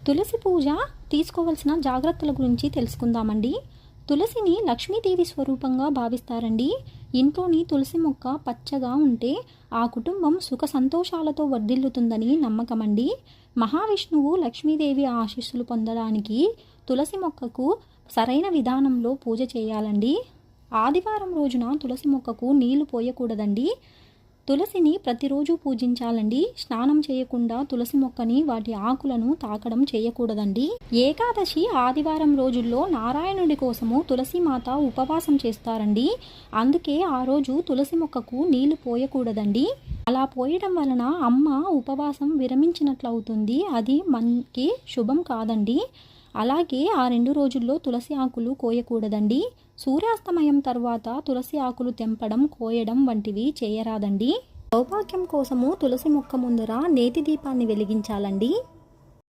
తులసి పూజ తీసుకోవాల్సిన జాగ్రత్తల గురించి తెలుసుకుందామండి. తులసిని లక్ష్మీదేవి స్వరూపంగా భావిస్తారండి. ఇంట్లోని తులసి మొక్క పచ్చగా ఉంటే ఆ కుటుంబం సుఖ సంతోషాలతో వర్ధిల్లుతుందని నమ్మకమండి. మహావిష్ణువు లక్ష్మీదేవి ఆశీస్సులు పొందడానికి తులసి మొక్కకు సరైన విధానంలో పూజ చేయాలండి. ఆదివారం రోజున తులసి మొక్కకు నీళ్లు పోయకూడదండి. తులసిని ప్రతిరోజు పూజించాలండి. స్నానం చేయకుండా తులసి మొక్కని వాటి ఆకులను తాకడం చేయకూడదండి. ఏకాదశి ఆదివారం రోజుల్లో నారాయణుడి కోసము తులసిమాత ఉపవాసం చేస్తారండి. అందుకే ఆ రోజు తులసి మొక్కకు నీళ్లు పోయకూడదండి. అలా పోయడం వలన అమ్మ ఉపవాసం విరమించినట్లవుతుంది. అది మనకి శుభం కాదండి. అలాగే ఆ 2 రోజుల్లో తులసి ఆకులు కోయకూడదండి. సూర్యాస్తమయం తర్వాత తులసి ఆకులు తెంపడం, కోయడం వంటివి చేయరాదండి. సౌభాగ్యం కోసము తులసి మొక్క ముందర నేతి దీపాన్ని వెలిగించాలండి.